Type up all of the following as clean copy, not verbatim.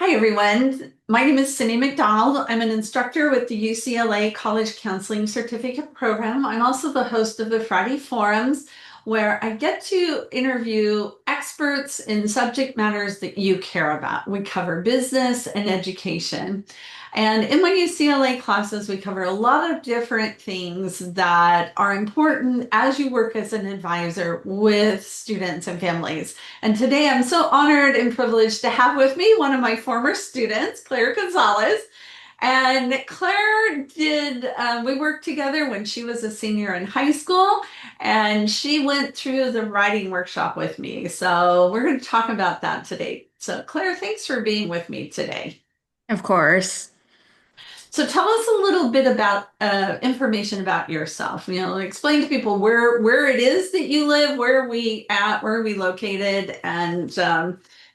Hi, everyone. My name is Cyndy McDonald. I'm an instructor with the UCLA College Counseling Certificate Program. I'm also the host of the Friday Forums, where I get to interview experts in subject matters that you care about. We cover business and education. And in my UCLA classes, we cover a lot of different things that are important as you work as an advisor with students and families. And today I'm so honored and privileged to have with me one of my former students, Claire Gonzalez. And we worked together when she was a senior in high school, and she went through the writing workshop with me. So we're going to talk about that today. So, Claire, thanks for being with me today. Of course. So tell us a little bit about information about yourself. Explain to people where it is that you live, where are we located, and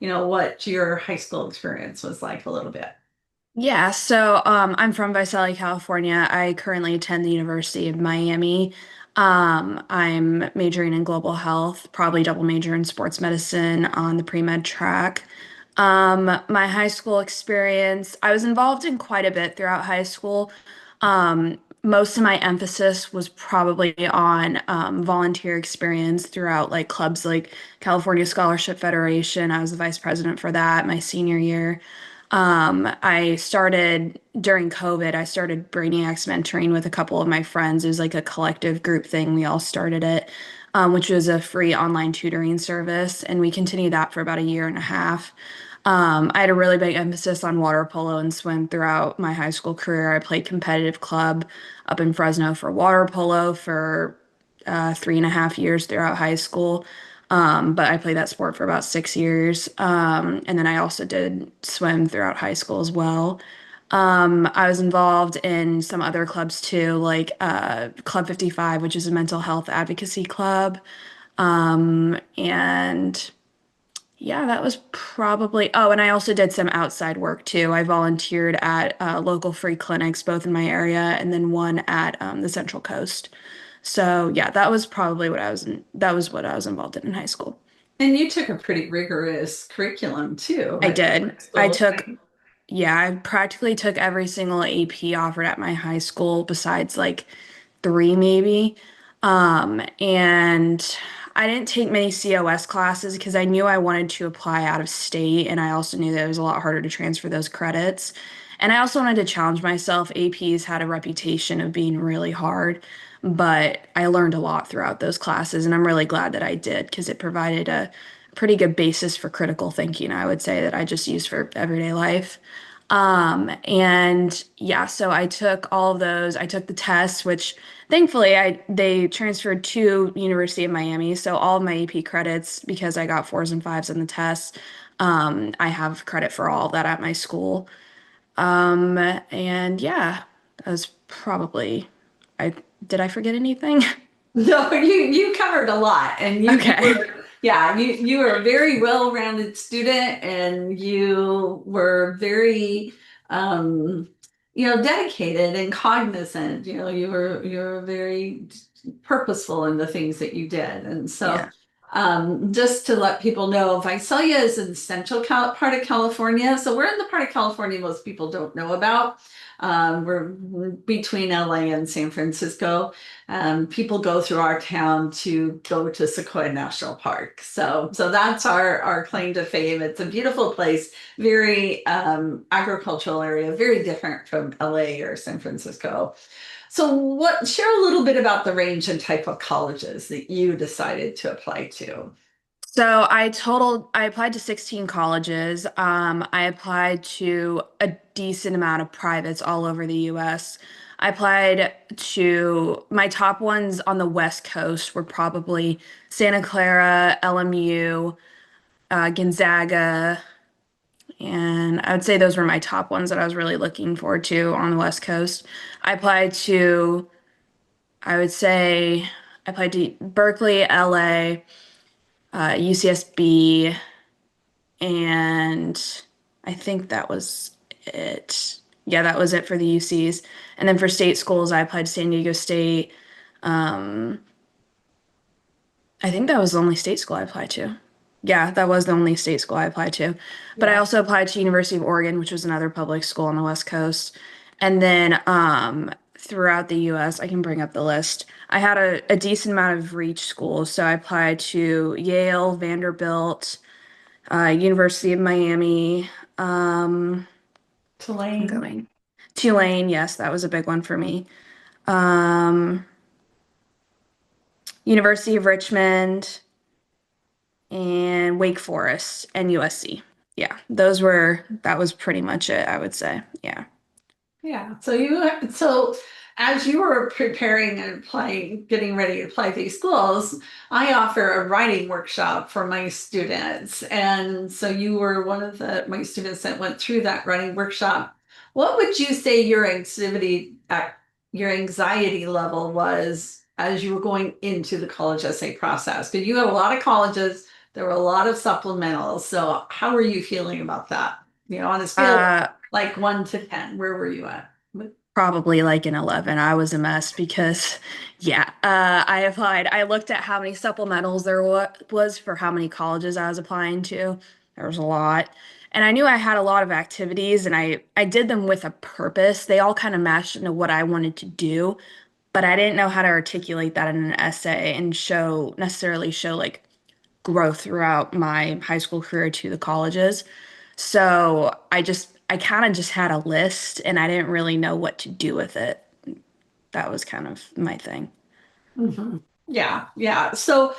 what your high school experience was like a little bit. Yeah, I'm from Visalia, California. I currently attend the University of Miami. I'm majoring in global health, probably double major in sports medicine on the pre-med track. My high school experience, I was involved in quite a bit throughout high school. Most of my emphasis was probably on volunteer experience throughout like clubs like California Scholarship Federation. I was the vice president for that my senior year. I started during COVID, I started Brainiacs mentoring with a couple of my friends. It was like a collective group thing. We all started it, which was a free online tutoring service, and we continued that for about a year and a half. I had a really big emphasis on water polo and swim throughout my high school career. I played competitive club up in Fresno for water polo for 3.5 years throughout high school. But I played that sport for about 6 years. And then I also did swim throughout high school as well. I was involved in some other clubs too, like Club 55, which is a mental health advocacy club. And yeah, that was probably, oh, and I also did some outside work too. I volunteered at local free clinics, both in my area and then one at the Central Coast. So yeah, that was what I was involved in high school. And you took a pretty rigorous curriculum too I at your did. high school, right? Yeah, I practically took every single AP offered at my high school besides like three maybe. And I didn't take many COS classes because I knew I wanted to apply out of state, and I also knew that it was a lot harder to transfer those credits. And I also wanted to challenge myself. APs had a reputation of being really hard, but I learned a lot throughout those classes, and I'm really glad that I did because it provided a pretty good basis for critical thinking, I would say, that I just use for everyday life. And yeah, so I took all of those. I took the tests, which thankfully they transferred to University of Miami. So all of my AP credits, because I got fours and fives in the tests, I have credit for all of that at my school. And yeah, that was probably I did I forget anything? No, you covered a lot, and you Okay. were yeah you were a very well-rounded student, and you were very um, dedicated and cognizant. You were very purposeful in the things that you did, and so Yeah. just to let people know, Visalia is in the part of California, so we're in the part of California most people don't know about. We're between LA and San Francisco. People go through our town to go to Sequoia National Park. So that's our claim to fame. It's a beautiful place, very agricultural area, very different from LA or San Francisco. So share a little bit about the range and type of colleges that you decided to apply to. I applied to 16 colleges. I applied to a decent amount of privates all over the US. I applied to my top ones on the West Coast were probably Santa Clara, LMU, Gonzaga, and I would say those were my top ones that I was really looking forward to on the West Coast. I applied to, I would say, I applied to Berkeley, LA, UCSB, and I think that was it. Yeah, that was it for the UCs. And then for state schools, I applied to San Diego State. Um, I think that was the only state school I applied to. Yeah, that was the only state school I applied to. But I Yeah. also applied to University of Oregon, which was another public school on the West Coast. And then throughout the US, I can bring up the list. I had a decent amount of reach schools. So I applied to Yale, Vanderbilt, University of Miami, um, I'm Tulane. going. Tulane, yes, that was a big one for me. Um, University of Richmond and Wake Forest and USC. Yeah, that was pretty much it, I would say. Yeah. Yeah. So as you were preparing and applying, getting ready to apply to these schools, I offer a writing workshop for my students. And so you were one of my students that went through that writing workshop. What would you say your anxiety level was as you were going into the college essay process? Because you had a lot of colleges, there were a lot of supplementals. So how were you feeling about that? On a scale Uh, like 1 to 10, where were you at? Probably like an 11. I was a mess because, yeah, I applied. I looked at how many supplementals there was for how many colleges I was applying to. There was a lot. And I knew I had a lot of activities and I did them with a purpose. They all kind of matched into what I wanted to do, but I didn't know how to articulate that in an essay and necessarily show like growth throughout my high school career to the colleges. So I kind of just had a list and I didn't really know what to do with it. That was kind of my thing. Mhm. Yeah, yeah. So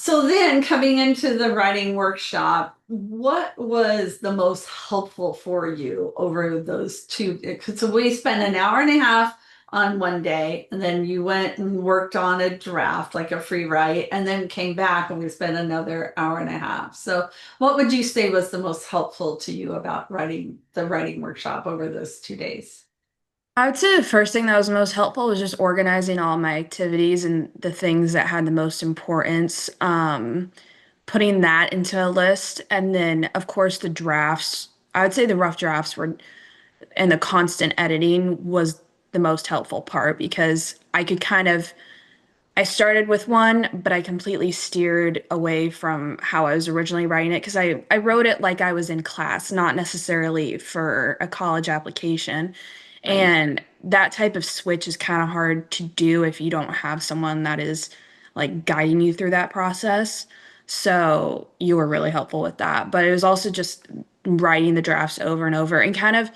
then coming into the writing workshop, what was the most helpful for you over those two? So we spent an hour and a half on one day, and then you went and worked on a draft, like a free write, and then came back and we spent another hour and a half. So what would you say was the most helpful to you about the writing workshop over those 2 days? I would say the first thing that was most helpful was just organizing all my activities and the things that had the most importance, putting that into a list. And then, of course, the drafts. I would say the rough drafts were and the constant editing was the most helpful part because I started with one, but I completely steered away from how I was originally writing it because I wrote it like I was in class, not necessarily for a college application. Right. And that type of switch is kind of hard to do if you don't have someone that is like guiding you through that process. So you were really helpful with that. But it was also just writing the drafts over and over and kind of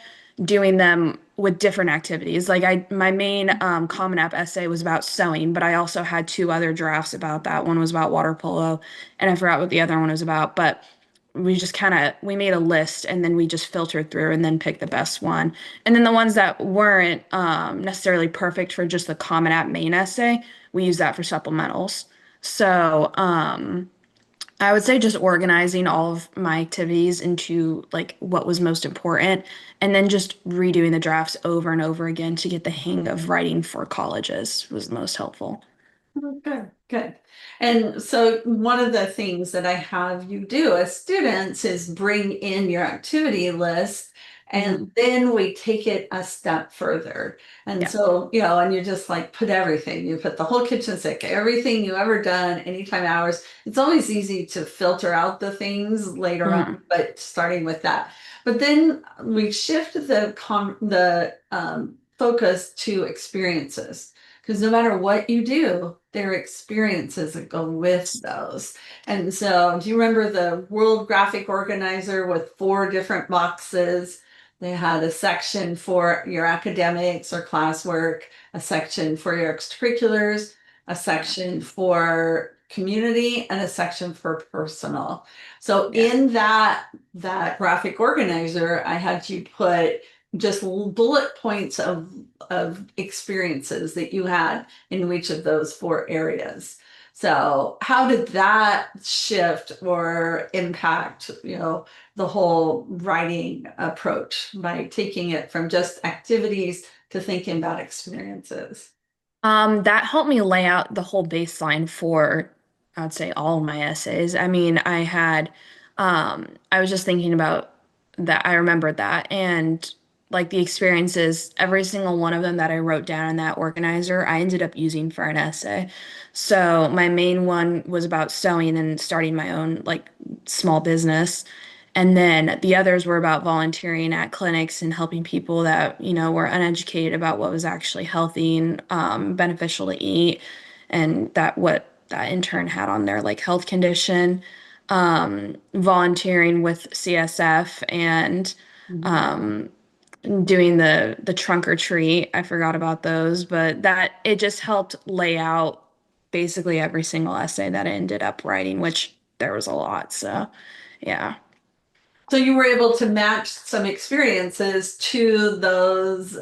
doing them with different activities. My main Common App essay was about sewing, but I also had two other drafts about that. One was about water polo, and I forgot what the other one was about. But we made a list and then we just filtered through and then picked the best one. And then the ones that weren't necessarily perfect for just the Common App main essay, we use that for supplementals. So I would say just organizing all of my activities into like what was most important and then just redoing the drafts over and over again to get the hang of writing for colleges was the most helpful. Oh, good, good. And so one of the things that I have you do as students is bring in your activity list and Hmm. then we take it a step further. And Yeah. so, and you just like put everything, you put the whole kitchen sink, everything you ever done, anytime hours. It's always easy to filter out the things later on, Hmm. but starting with that. But then we shift the focus to experiences. Because no matter what you do, there are experiences that go with those. And so, do you remember the World Graphic Organizer with 4 different boxes? They had a section for your academics or classwork, a section for your extracurriculars, a Yeah. section for community, and a section for personal. So Yeah. in that graphic organizer, I had you put just bullet points of experiences that you had in each of those 4 areas. So how did that shift or impact, the whole writing approach by taking it from just activities to thinking about experiences? That helped me lay out the whole baseline for, I'd say, all of my essays. I mean, I was just thinking about that. I remembered that. And like the experiences, every single one of them that I wrote down in that organizer, I ended up using for an essay. So my main one was about sewing and starting my own like small business. And then the others were about volunteering at clinics and helping people that, were uneducated about what was actually healthy and beneficial to eat and that what that in turn had on their like health condition. Volunteering with CSF and Mhm. um, doing the trunk or treat. I forgot about those, but that it just helped lay out basically every single essay that I ended up writing, which there was a lot. So, yeah. So you were able to match some experiences to those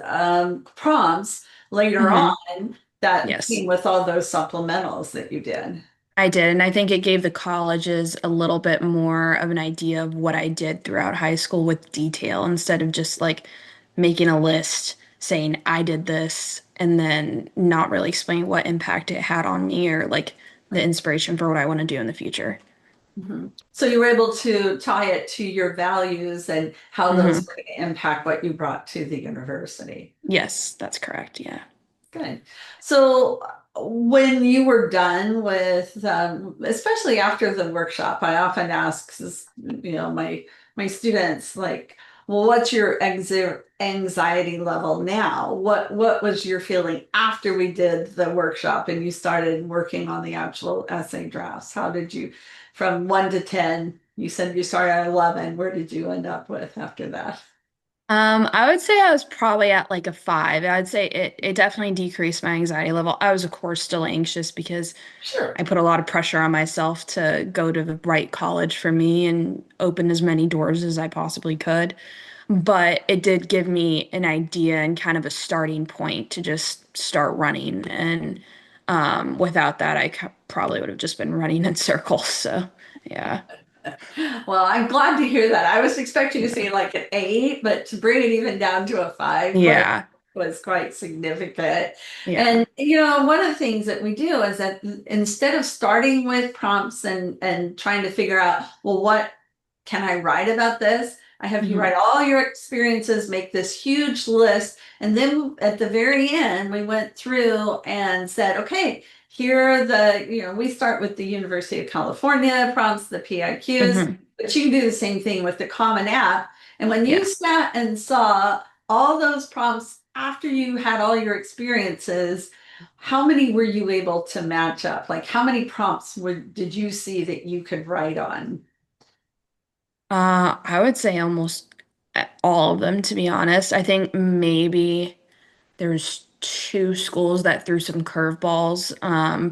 prompts later Hmm. on that Yes. came with all those supplementals that you did. I did, and I think it gave the colleges a little bit more of an idea of what I did throughout high school with detail instead of just like making a list saying I did this and then not really explaining what impact it had on me or like the Right. inspiration for what I want to do in the future. Mhm. So you were able to tie it to your values and how those Hmm. were going to impact what you brought to the university. Yes, that's correct. Yeah. Good. So when you were done with, especially after the workshop, I often ask, 'cause, my students like, well, what's your exit anxiety level now? What was your feeling after we did the workshop and you started working on the actual essay drafts? How did you, from 1 to 10, you said you started at 11. Where did you end up with after that? I would say I was probably at like a 5. I'd say it definitely decreased my anxiety level. I was, of course, still anxious because Sure. I put a lot of pressure on myself to go to the right college for me and open as many doors as I possibly could. But it did give me an idea and kind of a starting point to just start running. And without that, probably would have just been running in circles. So, yeah. Well, I'm glad to hear that. I was expecting to Yeah. see like an 8, but to bring it even down to a 5 Yeah. was quite significant. Yeah. And one of the things that we do is that instead of starting with prompts and trying to figure out, well, what can I write about this? I have you Hmm. write all your experiences, make this huge list, and then at the very end, we went through and said, okay, here are we start with the University of California prompts, the PIQs, Hmm. but you can do the same thing with the Common App. And when you Yeah. sat and saw all those prompts after you had all your experiences, how many were you able to match up? Like how many prompts did you see that you could write on? I would say almost all of them, to be honest. I think maybe there's two schools that threw some curveballs,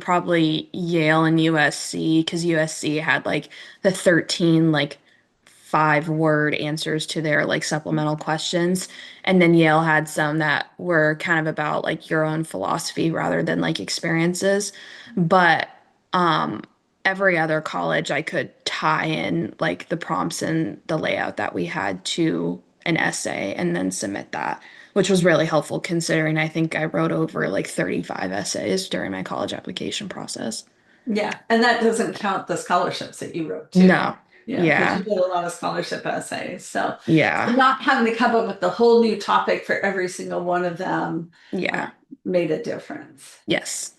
probably Yale and USC, because USC had like the 13 like 5-word answers to their like supplemental questions. And then Yale had some that were kind of about like your own philosophy rather than like experiences. But um every other college I could tie in like the prompts and the layout that we had to an essay and then submit that, which was really helpful considering I think I wrote over like 35 essays during my college application process. Yeah, and that doesn't count the scholarships that you wrote too. No. Yeah, because you Yeah. did a lot of scholarship essays. So Yeah. not having to come up with the whole new topic for every single one of them uh, Yeah. made a difference. Yes.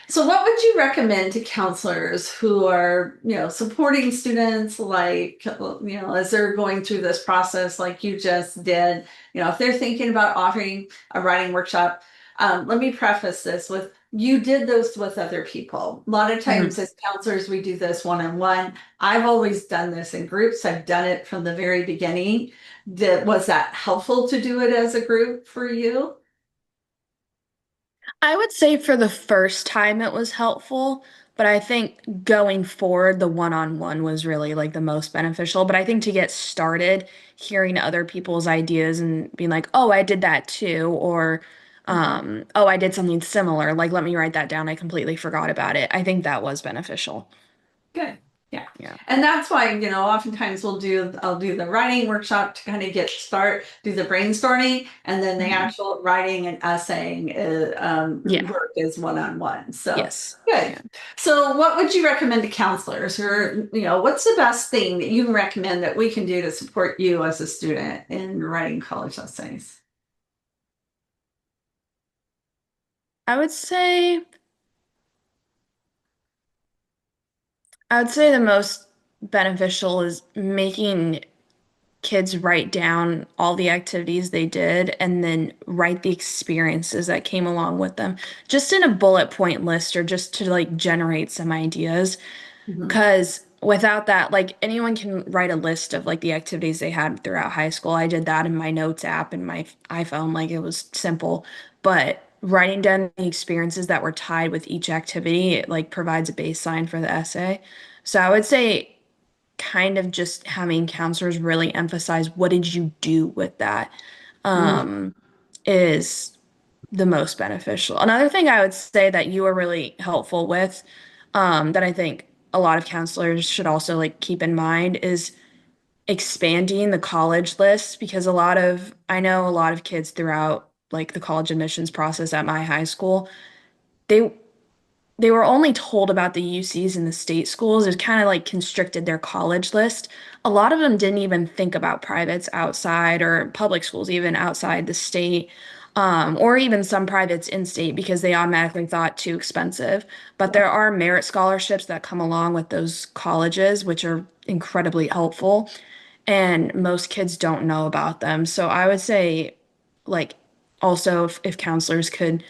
So what would you recommend to counselors who are, supporting students like, as they're going through this process like you just did, if they're thinking about offering a writing workshop, let me preface this with you did those with other people. A lot of Mhm. times as counselors, we do this one-on-one. I've always done this in groups. I've done it from the very beginning. Was that helpful to do it as a group for you? I would say for the first time it was helpful, but I think going forward, the one-on-one was really like the most beneficial. But I think to get started, hearing other people's ideas and being like, oh, I did that too, or oh, I did something similar. Like, let me write that down. I completely forgot about it. I think that was beneficial. Good. Yeah. Yeah. And that's why, oftentimes I'll do the writing workshop to kind of do the brainstorming, and then the Mhm. actual writing and essaying Yeah. work is one-on-one. So Yes. good. Yeah. So what would you recommend to counselors, or, what's the best thing that you can recommend that we can do to support you as a student in writing college essays? I would say I would say the most beneficial is making kids write down all the activities they did and then write the experiences that came along with them, just in a bullet point list or just to like generate some ideas. Mhm. Because without that, like anyone can write a list of like the activities they had throughout high school. I did that in my notes app in my iPhone, like it was simple. But writing down the experiences that were tied with each activity, it like provides a baseline for the essay. So I would say kind of just having counselors really emphasize what did you do with that Mhm. um, is the most beneficial. Another thing I would say that you were really helpful with, that I think a lot of counselors should also like keep in mind is expanding the college list because I know a lot of kids throughout like the college admissions process at my high school, they they were only told about the UCs and the state schools. It kind of like constricted their college list. A lot of them didn't even think about privates outside or public schools, even outside the state, or even some privates in state because they automatically thought too expensive. But there are merit scholarships that come along with those colleges, which are incredibly helpful. And most kids don't know about them. So I would say, like, also if counselors could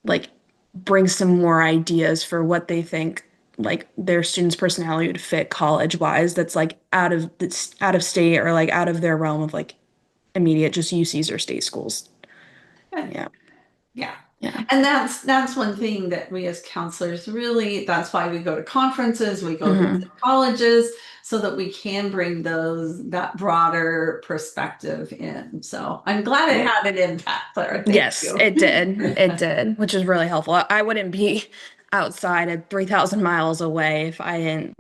like bring some more ideas for what they think like their students' personality would fit college wise that's out of state or like out of their realm of like immediate just UCs or state schools. Good. Yeah. Yeah. Yeah. And that's one thing that we as counselors really, that's why we go to conferences, we go Hmm. visit colleges so that we can bring that broader perspective in. So I'm glad it Yeah. had an impact, Clara. Thank Yes, you. it did. It did, which is really helpful. I wouldn't be outside at 3,000 miles away if I didn't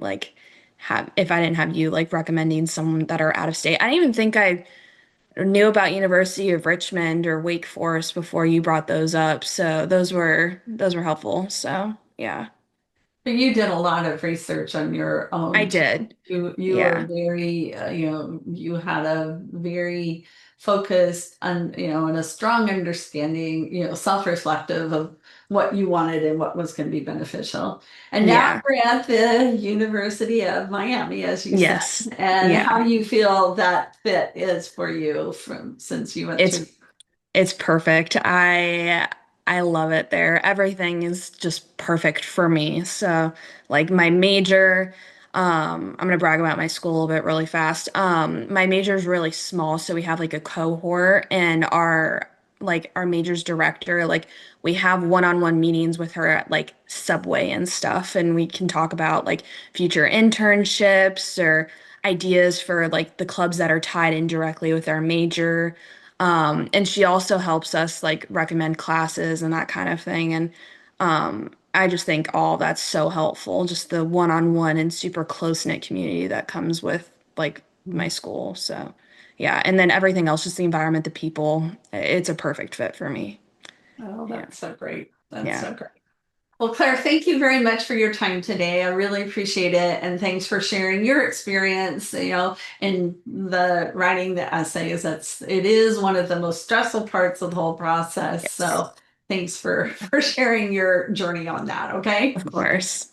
have you like recommending some that are out of state. I didn't even think I knew about University of Richmond or Wake Forest before you brought those up. So those were helpful. So yeah, But you did a lot of research on your I own too. did. You were Yeah. very, you had a very focused and a strong understanding, self-reflective of what you wanted and what was going to be beneficial. And now Yeah. we're at the University of Miami, as you said, Yes. and how Yeah. do you feel that fit is for you from since you went through? It's It's perfect. I love it there. Everything is just perfect for me. So, like my major, I'm gonna brag about my school a little bit really fast. My major is really small, so we have like a cohort, and our major's director, like we have one-on-one meetings with her at like Subway and stuff, and we can talk about like future internships or ideas for like the clubs that are tied in directly with our major. And she also helps us like recommend classes and that kind of thing. And I just think all that's so helpful, just the one-on-one and super close-knit community that comes with like my school. So yeah, and then everything else, just the environment, the people, it's a perfect fit for me. Oh, Yeah. that's so great. That's Yeah. so great. Well, Claire, thank you very much for your time today. I really appreciate it. And thanks for sharing your experience, in the writing the essays. It is one of the most stressful parts of the whole process. Yes. So thanks for sharing your journey on that. Okay. Of course.